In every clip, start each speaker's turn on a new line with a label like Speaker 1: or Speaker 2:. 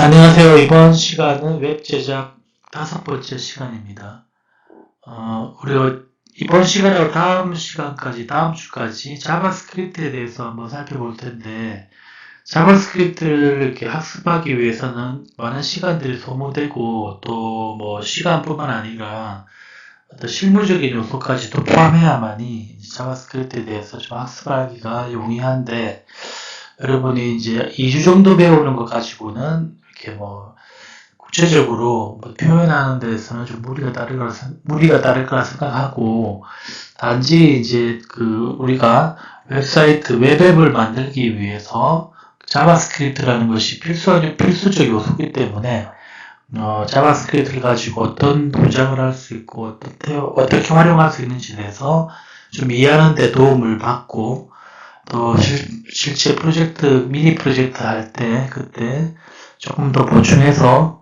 Speaker 1: 안녕하세요. 이번 시간은 웹 제작 5번째 시간입니다. 우리가 이번 시간하고 다음 시간까지, 다음 주까지 자바스크립트에 대해서 한번 살펴볼 텐데, 자바스크립트를 이렇게 학습하기 위해서는 많은 시간들이 소모되고, 또 뭐 시간뿐만 아니라 어떤 실무적인 요소까지도 포함해야만이 자바스크립트에 대해서 좀 학습하기가 용이한데, 여러분이 이제 2주 정도 배우는 것 가지고는 이렇게 뭐 구체적으로 뭐 표현하는 데서는 좀 무리가 따를 거라 생각하고, 단지 이제 우리가 웹앱을 만들기 위해서 자바스크립트라는 것이 필수적 요소이기 때문에, 자바스크립트를 가지고 어떤 동작을 할 수 있고, 어떻게 활용할 수 있는지에 대해서 좀 이해하는 데 도움을 받고, 또 실제 미니 프로젝트 할 때, 그때 조금 더 보충해서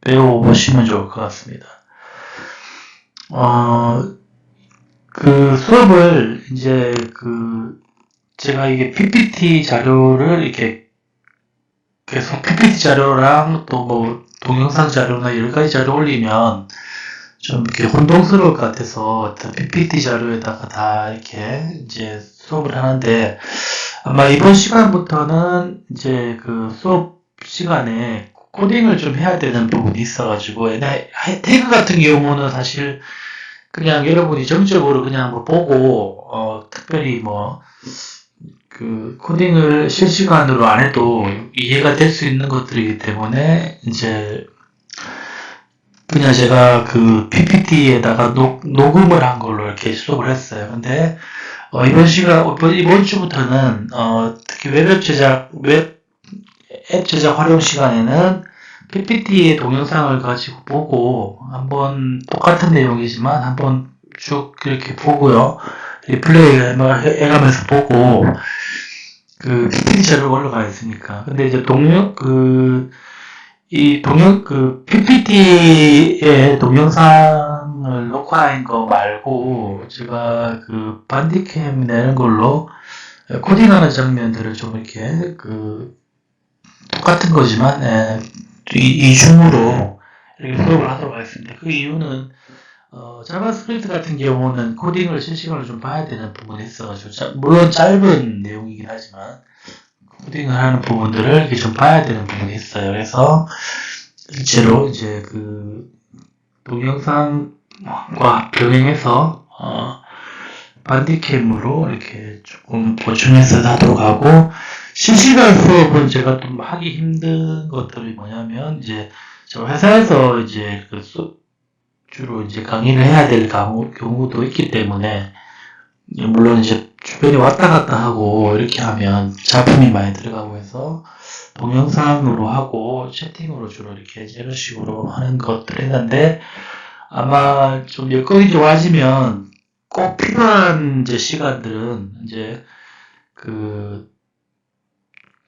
Speaker 1: 배워보시면 좋을 것 같습니다. 수업을 이제 제가 이게 PPT 자료를 이렇게 계속 PPT 자료랑 또 뭐 동영상 자료나 여러 가지 자료 올리면 좀 이렇게 혼동스러울 것 같아서 PPT 자료에다가 다 이렇게 이제 수업을 하는데, 아마 이번 시간부터는 이제 수업 시간에 코딩을 좀 해야 되는 부분이 있어가지고, 태그 같은 경우는 사실 그냥 여러분이 정적으로 그냥 뭐 보고, 특별히 코딩을 실시간으로 안 해도 이해가 될 수 있는 것들이기 때문에, 이제 그냥 제가 PPT에다가 녹음을 한 걸로 이렇게 수업을 했어요. 근데 이번 주부터는 특히 앱 제작 활용 시간에는 PPT의 동영상을 가지고 보고, 한번 똑같은 내용이지만 한번 쭉 이렇게 보고요. 리플레이 해가면서 보고, PPT 자료가 올라가 있으니까. 근데 이제 PPT의 동영상을 녹화한 거 말고, 제가 반디캠 내는 걸로 코딩하는 장면들을 좀 이렇게, 똑같은 거지만, 이중으로 이렇게 수업을 하도록 하겠습니다. 그 이유는, 자바스크립트 같은 경우는 코딩을 실시간으로 좀 봐야 되는 부분이 있어가지고, 물론 짧은 내용이긴 하지만, 코딩을 하는 부분들을 이렇게 좀 봐야 되는 부분이 있어요. 그래서, 실제로 이제 동영상과 병행해서, 반디캠으로 이렇게 조금 보충해서 하도록 하고, 실시간 수업은 제가 좀 하기 힘든 것들이 뭐냐면, 이제, 저 회사에서 이제 주로 이제 강의를 해야 될 경우도 있기 때문에, 물론 이제 주변에 왔다 갔다 하고 이렇게 하면 작품이 많이 들어가고 해서 동영상으로 하고 채팅으로 주로 이렇게 이런 식으로 하는 것들 했는데, 아마 좀 여건이 좋아지면 꼭 필요한 이제 시간들은 이제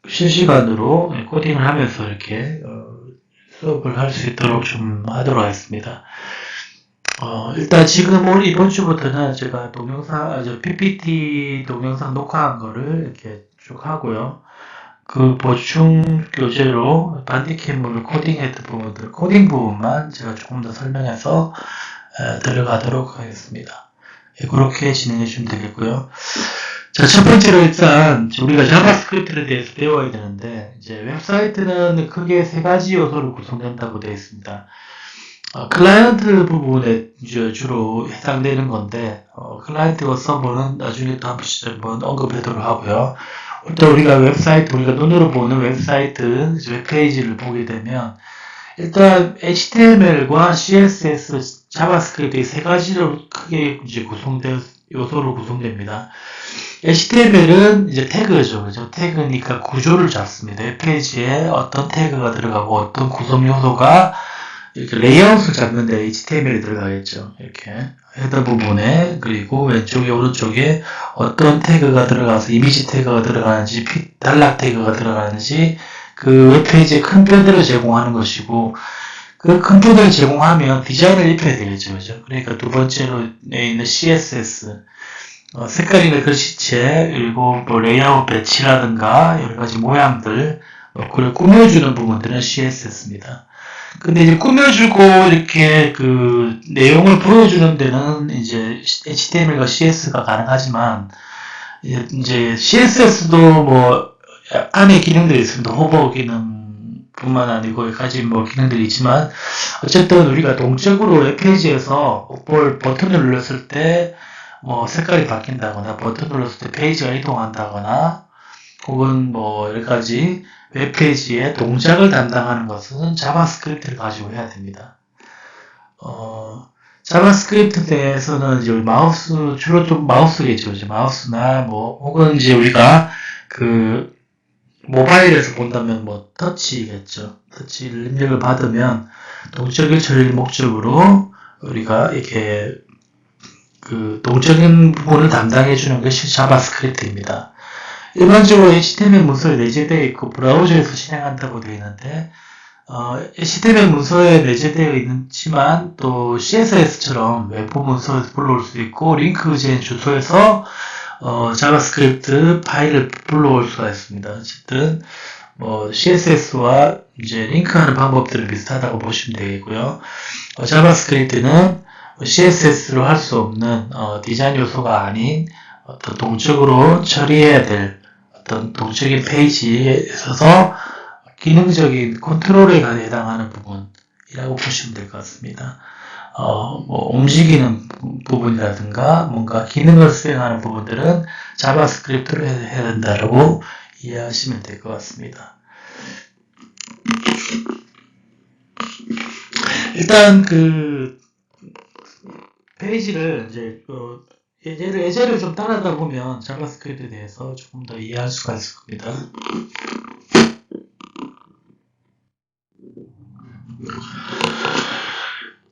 Speaker 1: 실시간으로 코딩을 하면서 이렇게 수업을 할 수 있도록 좀 하도록 하겠습니다. 일단 지금 이번 주부터는 제가 PPT 동영상 녹화한 거를 이렇게 쭉 하고요. 보충 교재로 반디캠으로 코딩했던 부분들, 코딩 부분만 제가 조금 더 설명해서 들어가도록 하겠습니다. 그렇게 진행해 주시면 되겠고요. 자, 첫 번째로 일단 우리가 자바스크립트에 대해서 배워야 되는데, 이제 웹사이트는 크게 3가지 요소로 구성된다고 되어 있습니다. 클라이언트 부분에 주로 해당되는 건데, 클라이언트와 서버는 나중에 또 한번 언급하도록 하고요. 또 우리가 눈으로 보는 웹사이트, 웹페이지를 보게 되면, 일단 HTML과 CSS, 자바스크립트 이 3가지로 크게 이제 요소로 구성됩니다. HTML은 이제 태그죠. 그죠? 태그니까 구조를 잡습니다. 웹페이지에 어떤 태그가 들어가고 어떤 구성 요소가 이렇게 레이아웃을 잡는데 HTML이 들어가겠죠. 이렇게 헤더 부분에, 그리고 왼쪽에 오른쪽에 어떤 태그가 들어가서 이미지 태그가 들어가는지, 단락 태그가 들어가는지 그 웹페이지의 큰 표들을 제공하는 것이고, 그 큰 표들을 제공하면 디자인을 입혀야 되겠죠. 그죠? 그러니까 두 번째로 있는 CSS, 색깔 있는 글씨체, 그리고 뭐 레이아웃 배치라든가 여러 가지 모양들, 그걸 꾸며주는 부분들은 CSS입니다. 근데 이제 꾸며주고 이렇게 그 내용을 보여주는 데는 이제 HTML과 CS가 가능하지만 이제 CSS도 뭐 안에 기능들이 있습니다. 호버 기능뿐만 아니고 여기까지 뭐 기능들이 있지만 어쨌든 우리가 동적으로 웹페이지에서 버튼을 눌렀을 때 뭐 색깔이 바뀐다거나 버튼 눌렀을 때 페이지가 이동한다거나 혹은 뭐 여러가지 웹페이지의 동작을 담당하는 것은 자바스크립트를 가지고 해야 됩니다. 자바스크립트 내에서는 이제 마우스, 주로 좀 마우스겠죠. 이제 마우스나 뭐, 혹은 이제 우리가 그 모바일에서 본다면 뭐 터치겠죠. 터치를 입력을 받으면 동적인 처리를 목적으로 우리가 이렇게 그 동적인 부분을 담당해주는 것이 자바스크립트입니다. 일반적으로 HTML 문서에 내재되어 있고 브라우저에서 실행한다고 되어 있는데 HTML 문서에 내재되어 있지만 또 CSS처럼 웹포 문서에서 불러올 수도 있고 링크젠 주소에서 자바스크립트 파일을 불러올 수가 있습니다. 어쨌든 뭐 CSS와 이제 링크하는 방법들은 비슷하다고 보시면 되겠고요. 자바스크립트는 CSS로 할 수 없는 디자인 요소가 아닌 어떤 동적으로 처리해야 될 어떤 동적인 페이지에 있어서 기능적인 컨트롤에 해당하는 부분이라고 보시면 될 것 같습니다. 뭐 움직이는 부분이라든가 뭔가 기능을 수행하는 부분들은 자바스크립트로 해야 된다라고 이해하시면 될 것 같습니다. 일단 그 페이지를 이제 예제를 좀 따라다 보면 자바스크립트에 대해서 조금 더 이해할 수가 있을 겁니다.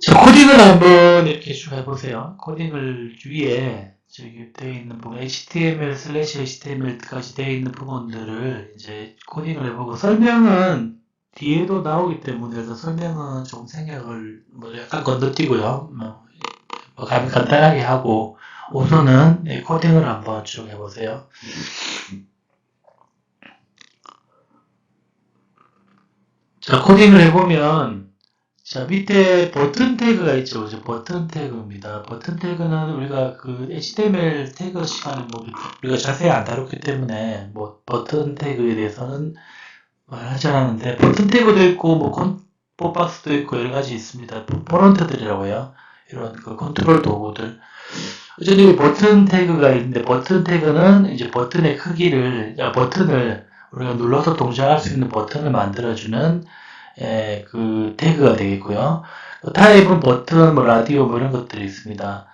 Speaker 1: 자, 코딩을 한번 이렇게 쭉 해보세요. 코딩을 위에 저기 되어 있는 부분, HTML/HTML까지 되어 있는 부분들을 이제 코딩을 해보고 설명은 뒤에도 나오기 때문에 그래서 설명은 좀 생략을 뭐 약간 건너뛰고요. 간단하게 하고 우선은 코딩을 한번 쭉 해보세요. 자, 코딩을 해보면 자, 밑에 버튼 태그가 있죠. 버튼 태그입니다. 버튼 태그는 우리가 그 HTML 태그 시간에 뭐 우리가 자세히 안 다뤘기 때문에 뭐 버튼 태그에 대해서는 말하지 않았는데 버튼 태그도 있고 뭐 콤보박스도 있고 여러 가지 있습니다. 폰트들이라고 해요. 이런 그 컨트롤 도구들. 어쨌든 버튼 태그가 있는데 버튼 태그는 이제 버튼의 크기를 버튼을 우리가 눌러서 동작할 수 있는 버튼을 만들어주는 그 태그가 되겠고요. 타입은 버튼, 뭐 라디오 뭐 이런 것들이 있습니다.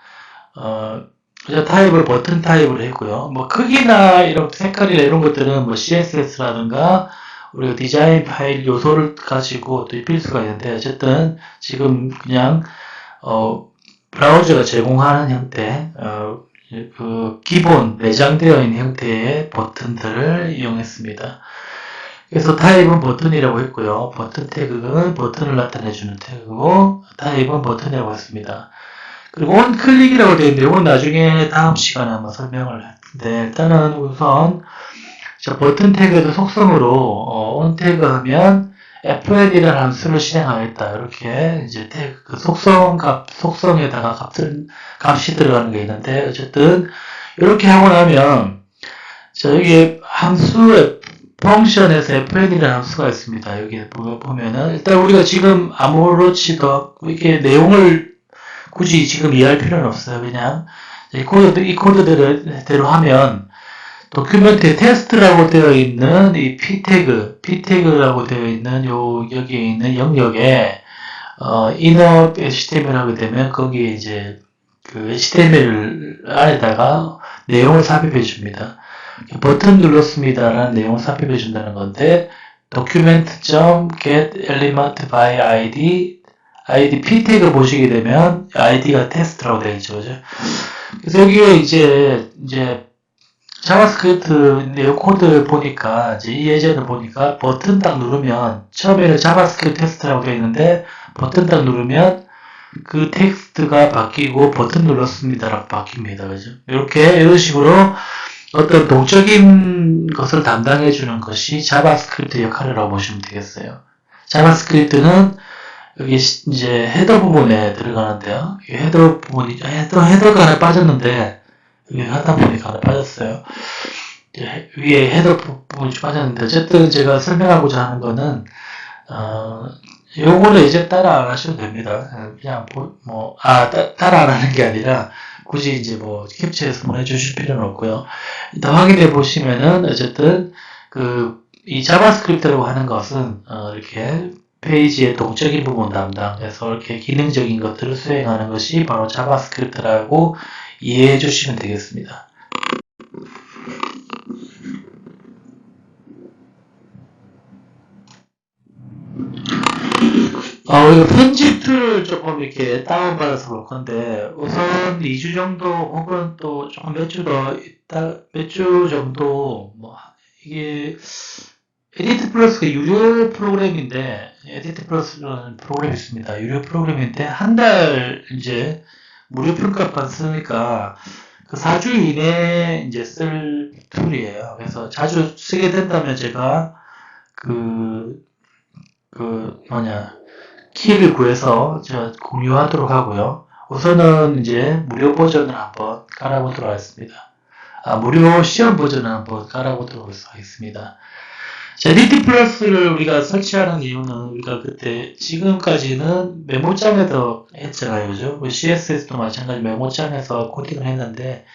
Speaker 1: 타입을 버튼 타입으로 했고요. 뭐 크기나 이런 색깔이나 이런 것들은 뭐 CSS라든가 우리가 디자인 파일 요소를 가지고 또 입힐 수가 있는데 어쨌든 지금 그냥 브라우저가 제공하는 형태 그 기본 내장되어 있는 형태의 버튼들을 이용했습니다. 그래서 타입은 버튼이라고 했고요. 버튼 태그는 버튼을 나타내주는 태그고 타입은 버튼이라고 했습니다. 그리고 onClick이라고 되어 있는데 이건 나중에 다음 시간에 한번 설명을 할 텐데 일단은 우선 버튼 태그의 속성으로 on 태그 하면 fn이라는 함수를 실행하겠다. 이렇게 이제 태그 그 속성에다가 값이 들어가는 게 있는데 어쨌든 이렇게 하고 나면 여기 함수에 펑션에서 fn이라는 함수가 있습니다. 여기 보면은 일단 우리가 지금 아무렇지도 이렇게 내용을 굳이 지금 이해할 필요는 없어요. 그냥 이 코드대로 하면 도큐멘트에 테스트라고 되어 있는 이 p태그라고 되어 있는 여기에 있는 영역에 inner HTML 하게 되면 거기에 이제 그 HTML 안에다가 내용을 삽입해 줍니다. 버튼 눌렀습니다라는 내용을 삽입해 준다는 건데 document.get_element by id p 태그 보시게 되면 id가 테스트라고 되어 있죠. 그죠? 그래서 여기에 이제 자바스크립트 내용 코드를 보니까 이 예제를 보니까 버튼 딱 누르면 처음에는 자바스크립트 테스트라고 되어 있는데 버튼 딱 누르면 그 텍스트가 바뀌고 버튼 눌렀습니다라고 바뀝니다. 그죠? 이런 식으로 어떤 동적인 것을 담당해주는 것이 자바스크립트 역할이라고 보시면 되겠어요. 자바스크립트는 여기 이제 헤더 부분에 들어가는데요. 헤더 부분이, 헤더가 하나 빠졌는데, 여기 하다 보니까 하나 빠졌어요. 위에 헤더 부분이 빠졌는데, 어쨌든 제가 설명하고자 하는 거는, 요거를 이제 따라 안 하셔도 됩니다. 그냥 따라 안 하는 게 아니라 굳이 이제 캡처해서 해주실 필요는 없고요. 일단 확인해 보시면은 어쨌든 이 자바스크립트라고 하는 것은 이렇게 페이지의 동적인 부분 담당해서 이렇게 기능적인 것들을 수행하는 것이 바로 자바스크립트라고 이해해 주시면 되겠습니다. 이거 편집 툴을 조금 이렇게 다운받아서 볼 건데, 우선 2주 정도, 혹은 또 조금 몇 주 더 있다, 몇 주 정도, 이게, 에디트 플러스가 유료 프로그램인데, 에디트 플러스라는 프로그램이 있습니다. 유료 프로그램인데, 한 달 이제 무료 평가판 쓰니까, 그 4주 이내에 이제 쓸 툴이에요. 그래서 자주 쓰게 된다면 제가, 키를 구해서 제가 공유하도록 하고요. 우선은 이제 무료 버전을 한번 깔아보도록 하겠습니다. 무료 시험 버전을 한번 깔아보도록 하겠습니다. 자, 에디트 플러스를 우리가 설치하는 이유는 우리가 그때 지금까지는 메모장에서 했잖아요. 그죠? CSS도 마찬가지 메모장에서 코딩을 했는데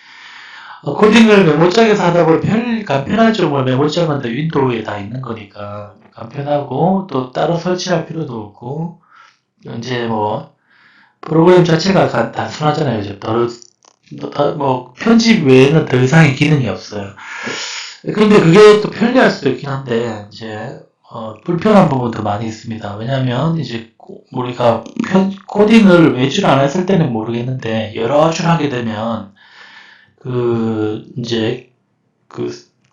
Speaker 1: 코딩을 메모장에서 하다 보면 간편하죠. 메모장은 다 윈도우에 다 있는 거니까 간편하고 또 따로 설치할 필요도 없고 이제 프로그램 자체가 단순하잖아요. 이제 편집 외에는 더 이상의 기능이 없어요. 근데 그게 또 편리할 수도 있긴 한데, 이제, 불편한 부분도 많이 있습니다. 왜냐면, 이제, 우리가 코딩을 외주를 안 했을 때는 모르겠는데, 여러 줄 하게 되면, 이제,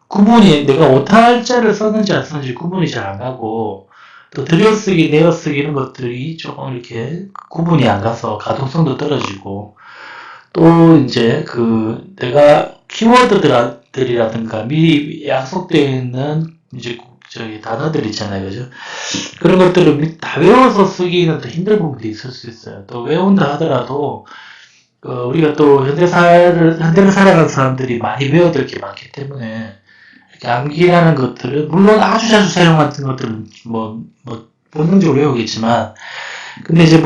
Speaker 1: 구분이, 내가 오탈자를 썼는지 안 썼는지 구분이 잘 안 가고, 또 들여쓰기, 내어쓰기 이런 것들이 조금 이렇게 구분이 안 가서 가동성도 떨어지고, 또 이제 내가 키워드들이라든가 미리 약속되어 있는 이제 단어들 있잖아요, 그죠? 그런 것들을 다 외워서 쓰기는 더 힘든 부분도 있을 수 있어요. 또 외운다 하더라도 우리가 또 현대를 살아가는 사람들이 많이 외워야 될 게 많기 때문에 이렇게 암기라는 것들은 물론 아주 자주 사용하는 것들은 본능적으로 외우겠지만 근데 이제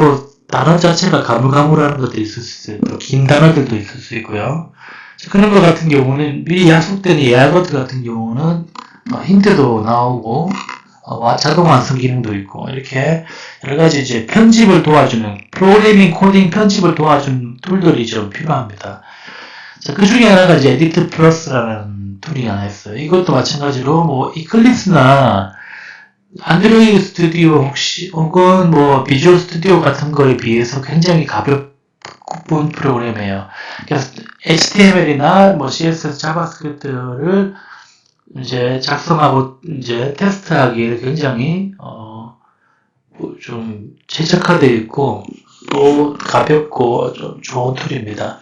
Speaker 1: 단어 자체가 가물가물한 것들이 있을 수 있어요. 또 긴 단어들도 있을 수 있고요. 그런 것 같은 경우는 미리 약속된 예약어들 같은 경우는 힌트도 나오고 자동 완성 기능도 있고 이렇게 여러 가지 이제 편집을 도와주는 프로그래밍 코딩 편집을 도와주는 툴들이 좀 필요합니다. 자, 그 중에 하나가 이제 에디트 플러스라는 툴이 하나 있어요. 이것도 마찬가지로 이클립스나 안드로이드 스튜디오 혹은 비주얼 스튜디오 같은 거에 비해서 굉장히 가볍은 프로그램이에요. 그래서 HTML이나 CSS, 자바스크립트를 이제 작성하고 이제 테스트하기에 굉장히 좀 최적화되어 있고 또 가볍고 좀 좋은 툴입니다.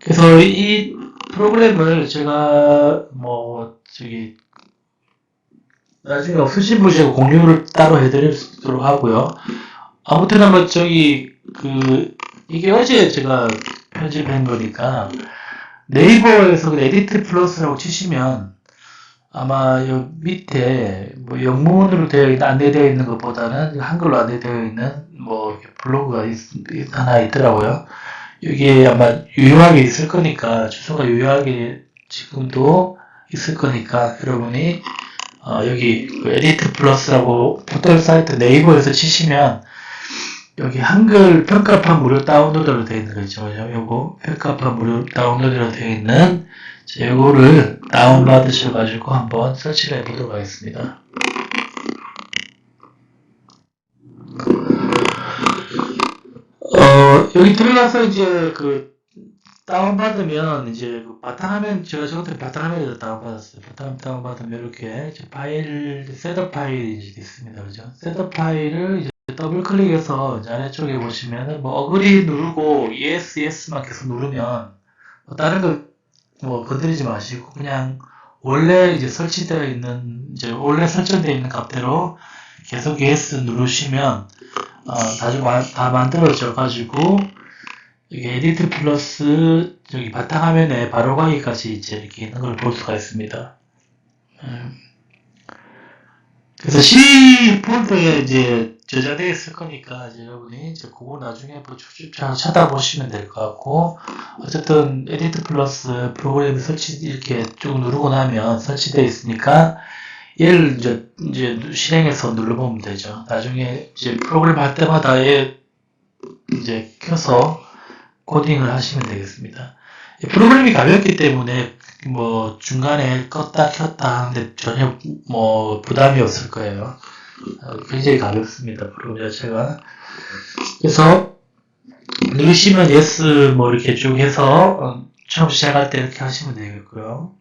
Speaker 1: 그래서 이 프로그램을 제가 나중에 없으신 분이 공유를 따로 해드리도록 하고요. 아무튼 이게 어제 제가 편집한 거니까 네이버에서 에디트 플러스라고 치시면 아마 여 밑에 영문으로 안내되어 있는 것보다는 한글로 안내되어 있는 블로그가 하나 있더라고요. 여기에 아마 유효하게 있을 거니까 주소가 유효하게 지금도 있을 거니까 여러분이 여기 에디트 플러스라고 포털 사이트 네이버에서 치시면 여기 한글 평가판 무료 다운로드로 되어 있는 거 있죠. 요거 평가판 무료 다운로드로 되어 있는 요거를 다운받으셔가지고 한번 설치를 해보도록 하겠습니다. 여기 들어가서 이제 다운받으면 이제 바탕화면 제가 저것들 바탕화면에서 다운받았어요. 다운받으면 이렇게 파일 셋업 파일이 이제 있습니다. 그죠? 셋업 파일을 이제 더블 클릭해서 이제 아래쪽에 보시면은 어그리 누르고 yes yes만 계속 누르면 다른 거 뭐 건드리지 마시고 그냥 원래 이제 설치되어 있는 이제 원래 설정되어 있는 값대로 계속 ES 누르시면 다 만들어져 가지고 이게 에디트 플러스 저기 바탕화면에 바로 가기까지 이제 이렇게 있는 걸 볼 수가 있습니다. 그래서 C 폴더에 이제 저장되어 있을 거니까 이제 여러분이 이제 그거 나중에 뭐 쭉 찾아보시면 될 것 같고, 어쨌든 에디트 플러스 프로그램 설치 이렇게 쭉 누르고 나면 설치되어 있으니까 얘를 이제 실행해서 눌러보면 되죠. 나중에 이제 프로그램 할 때마다 얘 이제 켜서 코딩을 하시면 되겠습니다. 프로그램이 가볍기 때문에 뭐 중간에 껐다 켰다 하는데 전혀 뭐 부담이 없을 거예요. 굉장히 가볍습니다. 프로그램 자체가. 그래서 누르시면 yes 뭐 이렇게 쭉 해서 처음 시작할 때 이렇게 하시면 되겠고요.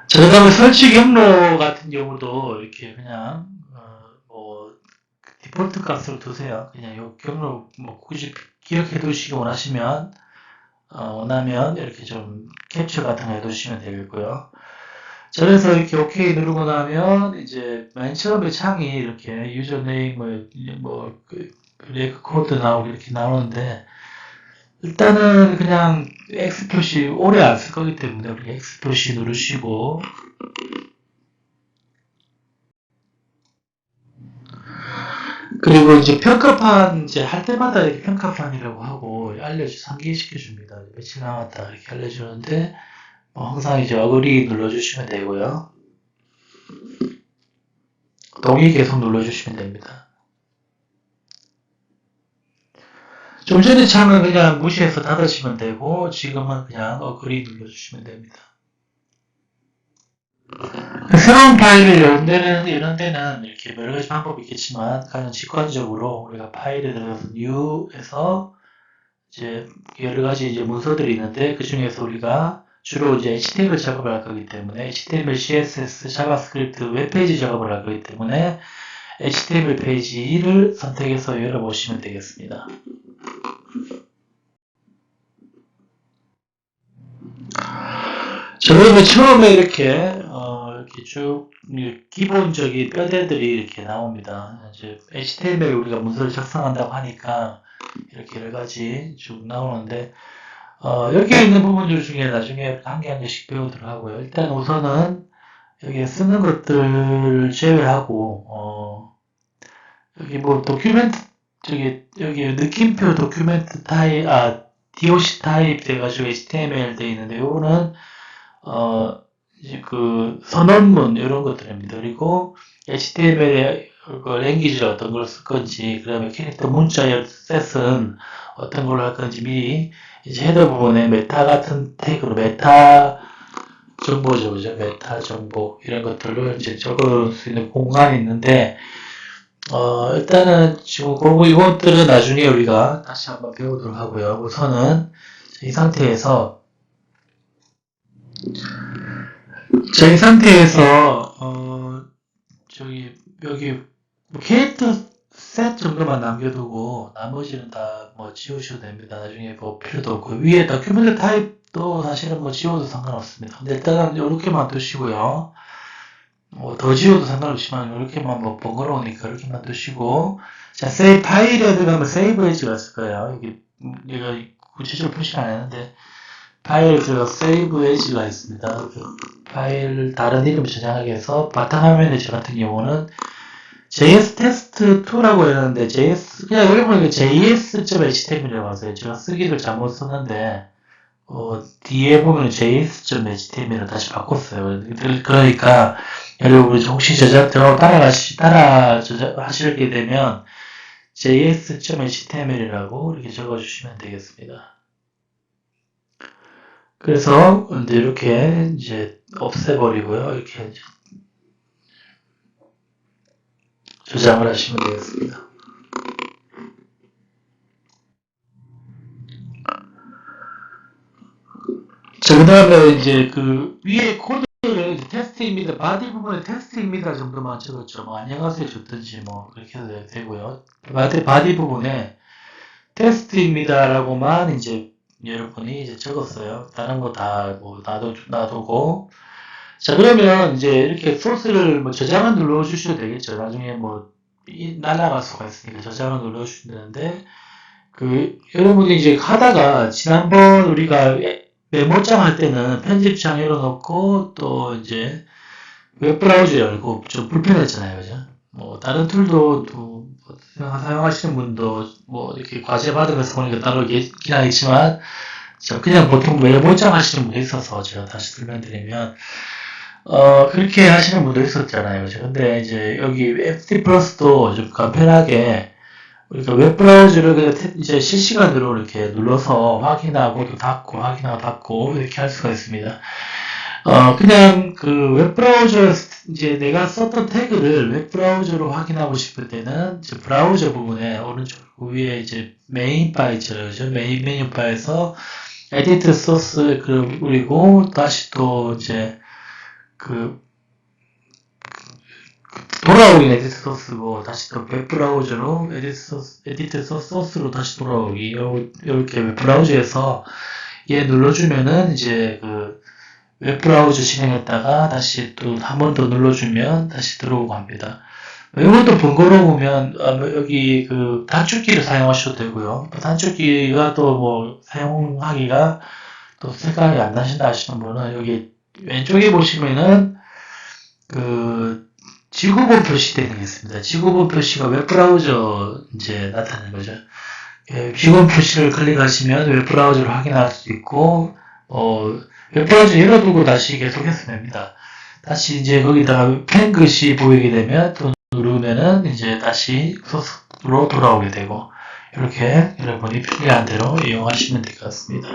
Speaker 1: 자, 그 다음에 설치 경로 같은 경우도 이렇게 그냥 뭐 디폴트 값으로 두세요. 그냥 요 경로 뭐 굳이 기억해 두시기 원하시면 원하면 이렇게 좀 캡처 같은 거 해두시면 되겠고요. 자, 그래서 이렇게 OK 누르고 나면 이제 맨 처음에 창이 이렇게 유저네임 레그 코드 나오고 이렇게 나오는데, 일단은 그냥 X 표시 오래 안 쓸 거기 때문에 우리 X 표시 누르시고, 그리고 이제 평가판 이제 할 때마다 이렇게 평가판이라고 하고 상기시켜 줍니다. 며칠 남았다 이렇게 알려주는데 항상 이제 어그리 눌러주시면 되고요. 동의 계속 눌러주시면 됩니다. 좀 전에 창은 그냥 무시해서 닫으시면 되고 지금은 그냥 어그리 눌러주시면 됩니다. 새로운 파일을 여는 데는 이렇게 여러 가지 방법이 있겠지만 가장 직관적으로 우리가 파일에 들어가서 New에서 이제 여러 가지 이제 문서들이 있는데 그 중에서 우리가 주로 이제 HTML 작업을 할 거기 때문에 HTML, CSS, 자바스크립트, 웹페이지 작업을 할 거기 때문에 HTML 페이지를 선택해서 열어보시면 되겠습니다. 그러면 처음에 이렇게 쭉 기본적인 뼈대들이 이렇게 나옵니다. 이제 HTML 우리가 문서를 작성한다고 하니까 이렇게 여러 가지 쭉 나오는데 여기에 있는 부분들 중에 나중에 한 개 한 개씩 배우도록 하고요. 일단 우선은 여기에 쓰는 것들을 제외하고 여기 뭐 도큐멘트 여기 느낌표 도큐멘트 타입 DOC 타입 돼가지고 HTML 돼 있는데 요거는 이제 그 선언문 이런 것들입니다. 그리고 HTML의 랭귀지를 어떤 걸 쓸 건지, 그다음에 캐릭터 문자의 셋은 어떤 걸로 할 건지 미리 이제 헤더 부분에 메타 같은 태그로 메타 정보죠, 그죠? 메타 정보 이런 것들을 이제 적을 수 있는 공간이 있는데 일단은 지금 이것들은 나중에 우리가 다시 한번 배우도록 하고요. 우선은 이 상태에서 이 상태에서 여기 캐릭터 셋 정도만 남겨두고 나머지는 다 뭐 지우셔도 됩니다. 나중에 뭐 필요도 없고 위에 다큐멘트 타입도 사실은 뭐 지워도 상관없습니다. 근데 일단은 이렇게만 두시고요. 뭐 더 지워도 상관없지만 이렇게만 뭐 번거로우니까 이렇게만 두시고, 자 세이브 파일에 들어가면 세이브 에지가 있을 거예요. 얘가 구체적으로 표시가 안 했는데 파일에 들어가 세이브 에지가 있습니다. 그 파일 다른 이름 저장하기 위해서 바탕화면에 저 같은 경우는 JS 테스트 2라고 했는데 그냥 여기 보니까 js.html이라고 하세요. 제가 쓰기를 잘못 썼는데 뒤에 보면 js.html을 다시 바꿨어요. 그러니까 여러분 혹시 따라 하시게 되면 js.html이라고 이렇게 적어주시면 되겠습니다. 그래서 이렇게 이제 없애버리고요. 이렇게 저장을 하시면 되겠습니다. 자, 그 다음에 이제 그 위에 코드를 테스트입니다. 바디 부분에 테스트입니다 정도만 적었죠. 뭐 안녕하세요 줬든지 뭐 그렇게 해도 되고요. 바디 부분에 테스트입니다라고만 이제 여러분이 이제 적었어요. 다른 거 다 뭐 놔두고. 자, 그러면 이제 이렇게 소스를 뭐 저장을 눌러주셔도 되겠죠. 나중에 뭐 날아갈 수가 있으니까 저장을 눌러주시면 되는데, 여러분이 이제 하다가 지난번 우리가 메모장 할 때는 편집창 열어놓고 또 이제 웹브라우저 열고 좀 불편했잖아요. 그죠? 뭐 다른 툴도 또 사용하시는 분도 뭐 이렇게 과제 받으면서 보니까 따로 있긴 하겠지만, 그냥 보통 메모장 하시는 분도 있어서 제가 다시 설명드리면, 그렇게 하시는 분도 있었잖아요. 그죠? 근데 이제 여기 FT 플러스도 좀 간편하게 우리가 웹브라우저를 그냥 이제 실시간으로 이렇게 눌러서 확인하고 또 닫고 확인하고 닫고 이렇게 할 수가 있습니다. 그냥 웹브라우저 이제 내가 썼던 태그를 웹브라우저로 확인하고 싶을 때는 이제 브라우저 부분에 오른쪽 위에 이제 메인 바 있잖아요. 그죠? 메인 메뉴 바에서 에디트 소스 그리고 다시 또 이제 돌아오기 에디트 소스고 다시 또 웹브라우저로 에디트 소스로 다시 돌아오기 이렇게 웹브라우저에서 얘 눌러주면은 이제 웹브라우저 진행했다가 다시 또 한 번 더 눌러주면 다시 들어오고 합니다. 이것도 번거로우면 여기 단축키를 사용하셔도 되고요. 단축키가 또 뭐 사용하기가 또 생각이 안 나신다 하시는 분은 여기 왼쪽에 보시면은 지구본 표시되는 게 있습니다. 지구본 표시가 웹브라우저 이제 나타나는 거죠. 지구본 표시를 클릭하시면 웹브라우저를 확인할 수 있고, 웹브라우저 열어두고 다시 계속했으면 됩니다. 다시 이제 거기다가 펜 글씨 보이게 되면 또 누르면은 이제 다시 소스로 돌아오게 되고, 이렇게 여러분이 편리한 대로 이용하시면 될 것 같습니다.